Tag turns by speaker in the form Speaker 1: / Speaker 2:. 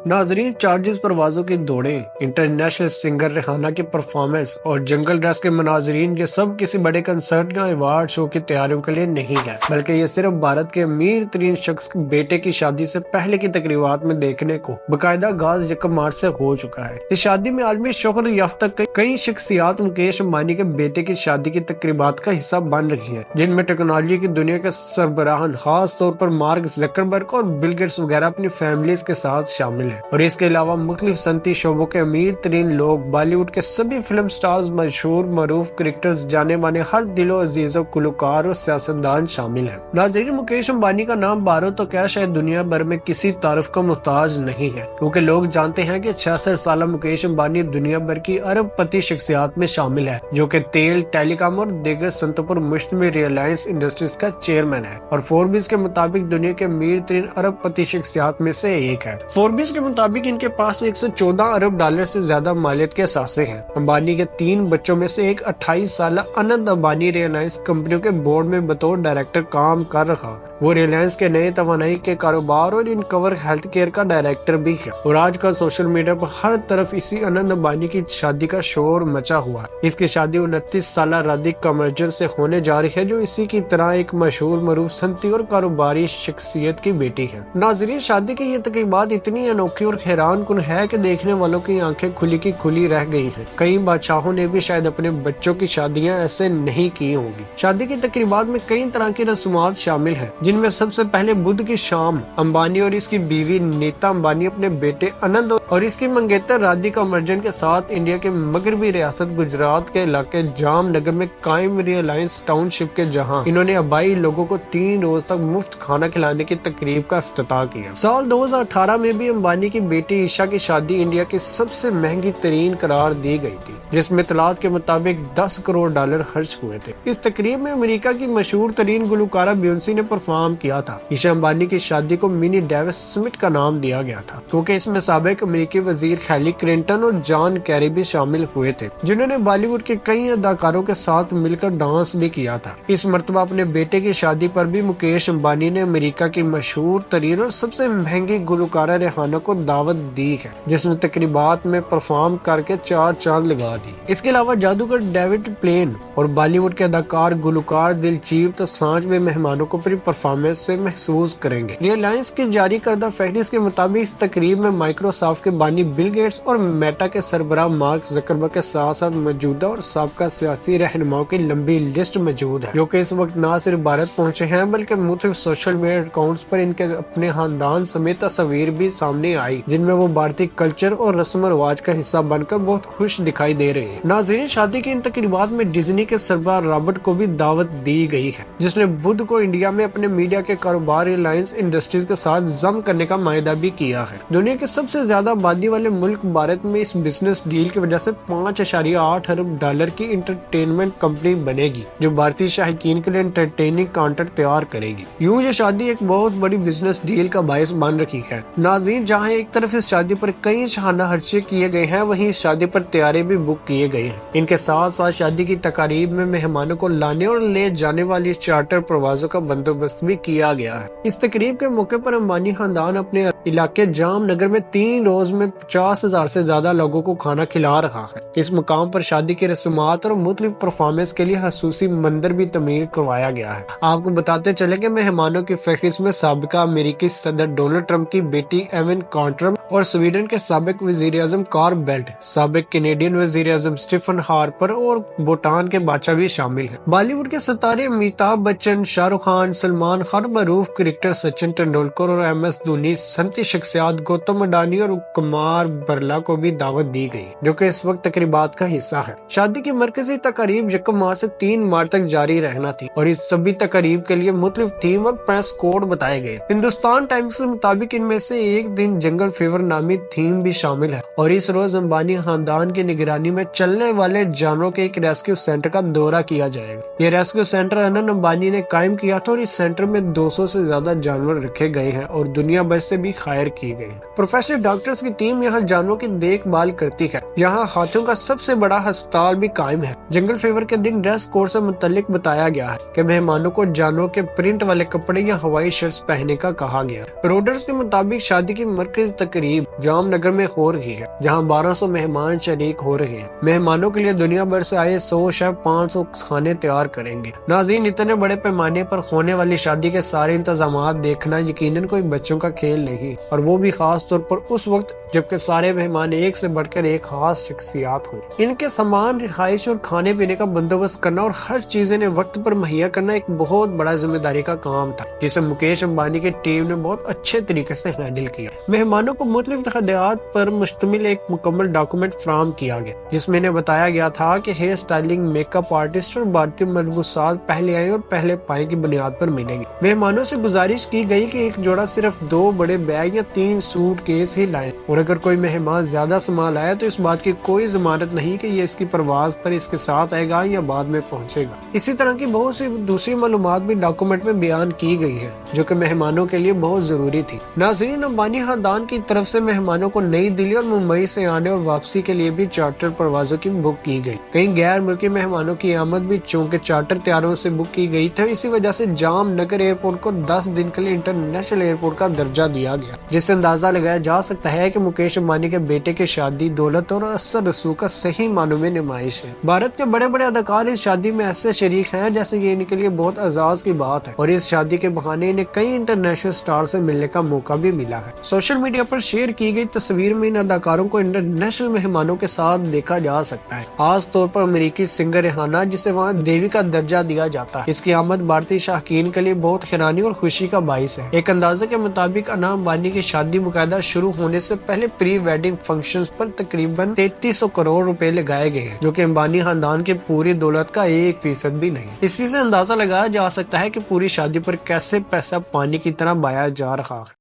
Speaker 1: नाजरीन, चार्जेस परवाजों की दौड़ें, इंटरनेशनल सिंगर रिहाना की परफॉर्मेंस और जंगल ड्रेस के मुनाजरीन, ये सब किसी बड़े कंसर्ट या अवार्ड शो की तैयारियों के लिए नहीं है, बल्कि ये सिर्फ भारत के अमीर तरीन शख्स के बेटे की शादी से पहले की तकरीबात में देखने को बाकायदा आगाज यकम मार्च से हो चुका है। इस शादी में आलमी शोहरत याफ्ता कई शख्सियात मुकेश अंबानी के बेटे की शादी की तकरीबात का हिस्सा बन रही है, जिनमें टेक्नोलॉजी की दुनिया के सरबराहान खास तौर पर मार्क जकरबर्ग और बिल गेट्स वगैरह अपनी फैमिलीज के साथ शामिल है। और इसके अलावा मुख्तलिफ सनती शोबों के अमीर तरीन लोग, बॉलीवुड के सभी फिल्म स्टार्स, मशहूर मरूफ क्रिकेटर्स, जाने माने हर दिलो अजीजों गुलकार और सियासतदान शामिल है। नाज़रीन, मुकेश अंबानी का नाम बारो तो क्या शायद दुनिया भर में किसी तारीफ का मुहताज नहीं है, क्योंकि लोग जानते हैं कि 66 साल मुकेश अंबानी दुनिया भर की अरबपति शख्सियात में शामिल है, जो कि तेल, टेलीकॉम और दीगर सनतों पर मुश्तमिल रिलायंस इंडस्ट्रीज का चेयरमैन है और फोर्ब्स के मुताबिक दुनिया के अमीर तरीन अरबपति शख्सियात में से एक है। फोर्ब्स के मुताबिक इनके पास 114 अरब डॉलर से ज्यादा मालियत के असासे हैं। अंबानी के 3 बच्चों में से एक 28 साल अनंत अंबानी रिलायंस कंपनियों के बोर्ड में बतौर डायरेक्टर काम कर रहा है। वो रिलायंस के नए तवानाई के कारोबार और इनकवर हेल्थ केयर का डायरेक्टर भी है। और आजकल सोशल मीडिया पर हर तरफ इसी अनंत अंबानी की शादी का शोर मचा हुआ है। इसकी शादी 29 साल राधिका कमर्जन से होने जा रही है, जो इसी की तरह एक मशहूर मरूफ सनती और कारोबारी शख्सियत की बेटी है। नाज़रीन, शादी की ये तकरीबात इतनी अनोखी और हैरान कुन है कि देखने वालों की आंखें खुली की खुली रह गई हैं। कई बादशाहों ने भी शायद अपने बच्चों की शादियां ऐसे नहीं की होंगी। शादी की तकरीबात में कई तरह की रस्मात शामिल हैं, जिनमें सबसे पहले बुध की शाम अंबानी और इसकी बीवी नीता अंबानी अपने बेटे आनंद और इसकी मंगेतर राधिका कमर्जन के साथ इंडिया के मगरबी रियासत गुजरात के इलाके जामनगर में कायम रिलायंस टाउनशिप के जहां इन्होंने आबाई लोगों को 3 रोज तक मुफ्त खाना खिलाने की तकरीब का इफ्तिताह किया। साल 2018 में भी अंबानी की बेटी ईशा की शादी इंडिया की सबसे महंगी तरीन करार दी गई थी, जिसमें तलात के मुताबिक 10 करोड़ डॉलर खर्च हुए थे। इस तकरीब में अमेरिका की मशहूर तरीन गुलकारा बियोंसी ने परफॉर्म किया था। ईशा अंबानी की शादी को मिनी डेविस स्मिथ का नाम दिया गया था, क्योंकि इसमें साबिक अमेरिकी वजीर हेली क्लिंटन और जॉन कैरी भी शामिल हुए थे, जिन्होंने बॉलीवुड के कई अदाकारों के साथ मिलकर डांस भी किया था। इस मर्तबा अपने बेटे की शादी पर भी मुकेश अंबानी ने अमेरिका की मशहूर तरीन और सबसे महंगी गुलकारा रिहाना को दावत दी है, जिसने तकरीबात में परफॉर्म करके 4 चांद लगा दी। इसके अलावा जादूगर डेविड प्लेन और बॉलीवुड के अदाकार गुलकार दिलजीत तो सांझ में मेहमानों को अपनी परफॉर्मेंस से महसूस करेंगे। रिलायंस की जारी करदा फहरिस्त के मुताबिक इस तकरीब में माइक्रोसॉफ्ट के बानी बिल गेट्स और मेटा के सरबराह मार्क जकरबर्ग के साथ साथ मौजूदा और साबका सियासी रहनुमाओं की लंबी लिस्ट मौजूद है, जो कि इस वक्त न सिर्फ भारत पहुंचे हैं, बल्कि मुख्तलिफ सोशल मीडिया अकाउंट्स पर इनके अपने खानदान समेत तस्वीर भी सामने आई, जिनमें वो भारतीय कल्चर और रस्म रिवाज का हिस्सा बनकर बहुत खुश दिखाई दे रहे हैं। नाज़रीन, शादी की इन तकरीबात में डिज्नी के सरबराह रॉबर्ट को भी दावत दी गई है, जिसने बुध को इंडिया में अपने मीडिया के कारोबार रिलायंस इंडस्ट्रीज के साथ जम करने का मायदा भी किया है। दुनिया के सबसे ज्यादा आबादी वाले मुल्क भारत में इस बिजनेस डील की वजह से 5.8 अरब डॉलर की इंटरटेनमेंट कंपनी बनेगी, जो भारतीय शाहीकीन के लिए एंटरटेनिंग कंटेंट तैयार करेगी। यूं ये शादी एक बहुत बड़ी बिजनेस डील का बायस बन रही है। नाज़रीन, जहां एक तरफ इस शादी पर कई शाहाना खर्चे किए गए हैं, वहीं इस शादी पर तैयारी भी बुक किए गए हैं। इनके साथ साथ शादी की तकारीब में मेहमानों को लाने और ले जाने वाली चार्टर प्रवासों का बंदोबस्त भी किया गया है। इस तकरीब के मौके पर अंबानी खानदान अपने इलाके जामनगर में 3 रोज में 50,000 से ज्यादा लोगों को खाना खिला रहा है। इस मुकाम पर शादी की रस्मात और मुख्तलिफ परफॉर्मेंस के लिए खसूसी मंदिर भी तमीर करवाया गया है। आपको बताते चले कि मेहमानों की फहरिस्त में साबिका अमेरिकी सदर डोनाल्ड ट्रंप की बेटी एवन कॉन्ट्रम और स्वीडन के साबिक वजीर आजम कार्ल बेल्ट, साबिक कैनेडियन वजीर आजम स्टीफन हार्पर और भूटान के बादशाह भी शामिल हैं। बॉलीवुड के सितारे अमिताभ बच्चन, शाहरुख खान, सलमान खान, मरूफ क्रिकेटर सचिन तेंदुलकर और MS धोनी, सनती शख्सियात गौतम अडानी और कुमार बिरला को भी दावत दी गई, जो कि इस वक्त तकरीबात का हिस्सा है। शादी की मरकजी तकरीब यकम माह से 3 मार्च तक जारी रहना थी और इस सभी तकरीब के लिए मुख्तलिफ थीम और प्रेस कोड बताए गए। हिंदुस्तान टाइम्स के मुताबिक इनमें से एक दिन जंगल फीवर नामी थीम भी शामिल है और इस रोज अंबानी खानदान की निगरानी में चलने वाले जानवरों के एक रेस्क्यू सेंटर का दौरा किया जाएगा। ये रेस्क्यू सेंटर अनंत अंबानी ने कायम किया था और इस सेंटर में 200 से ज्यादा जानवर रखे गए हैं और दुनिया भर से भी हायर किए गए हैं। प्रोफेशनल डॉक्टर्स की टीम यहाँ जानवरों की देखभाल करती है। यहाँ हाथियों का सबसे बड़ा अस्पताल भी कायम है। जंगल फीवर के दिन ड्रेस कोड से मुतालिक बताया गया है कि मेहमानों को जानवरों के प्रिंट वाले कपड़े या हवाई शर्ट्स पहनने का कहा गया। रोडर्स के मुताबिक शादी की मरकजी तकरीब तकरीब जाम नगर में हो रही है, जहां 1200 मेहमान शरीक हो रहे हैं। मेहमानों के लिए दुनिया भर से आए 100 शेफ 500 खाने तैयार करेंगे। नाज़रीन, इतने बड़े पैमाने पर होने वाली शादी के सारे इंतजामात देखना यकीनन कोई बच्चों का खेल नहीं, और वो भी खास तौर पर उस वक्त जबकि सारे मेहमान एक से बढ़कर एक खास शख्सियात हो। इनके सामान, रिहाइश और खाने पीने का बंदोबस्त करना और हर चीज इन्हें वक्त पर मुहैया करना एक बहुत बड़ा जिम्मेदारी का काम था, जिसे मुकेश अंबानी की टीम ने बहुत अच्छे तरीके से हैंडल किया। मेहमानों को मुख्तलिफ हदायत पर मुश्तमिल एक मुकम्मल डॉक्यूमेंट फ्राहम किया गया, जिसमें इन्हें बताया गया था कि हेयर स्टाइलिंग, मेकअप आर्टिस्ट और भारतीय मलबूसात पहले आए और पहले पाए की बुनियाद पर मिलेंगे। मेहमानों से गुजारिश की गई कि एक जोड़ा सिर्फ 2 बड़े बैग या 3 सूट केस ही लाएं, और अगर कोई मेहमान ज्यादा सामान लाया तो इस बात की कोई जमानत नहीं कि ये इसकी परवाज पर इसके साथ आएगा या बाद में पहुंचेगा। इसी तरह की बहुत सी दूसरी मालूमात भी डॉक्यूमेंट में बयान की गई है, जो कि मेहमानों के लिए बहुत जरूरी थी। नाज़रीन, अंबानी खानदान की तरफ से मेहमानों को नई दिल्ली और मुंबई से आने और वापसी के लिए भी चार्टर परवाजों की बुक की गई। कई गैर मुल्की मेहमानों की आमद भी चूंकि चार्टर तैयारों से बुक की गई थी, इसी वजह से जाम नगर एयरपोर्ट को 10 दिन के लिए इंटरनेशनल एयरपोर्ट का दर्जा दिया गया, जिससे अंदाजा लगाया जा सकता है कि मुकेश अंबानी के बेटे की शादी दौलत और असर रसूख का सही मानों में नुमाइश है। भारत के बड़े बड़े अदाकार इस शादी में ऐसे शरीक हैं जैसे ये इनके लिए बहुत एजाज की बात है, और इस शादी के बहाने इन्हें कई इंटरनेशनल स्टार से मिलने का मौका भी मिला है। सोशल मीडिया पर शेयर की गई तस्वीर में इन अदाकारों को इंटरनेशनल मेहमानों के साथ देखा जा सकता है, खास तौर पर अमेरिकी सिंगर रिहाना, जिसे वहाँ देवी का दर्जा दिया जाता है। इसकी आमद भारतीय शाहकीन के लिए बहुत हैरानी और खुशी का बाइस है। एक अंदाजे के मुताबिक अना अंबानी की शादी मुकायदा शुरू होने से पहले प्री वेडिंग फंक्शंस पर तकरीबन 3300 करोड़ रुपए लगाए गए हैं, जो कि अंबानी खानदान की पूरी दौलत का 1% भी नहीं। इसी से अंदाजा लगाया जा सकता है कि पूरी शादी पर कैसे पैसा पानी की तरह बहाया जा रहा है।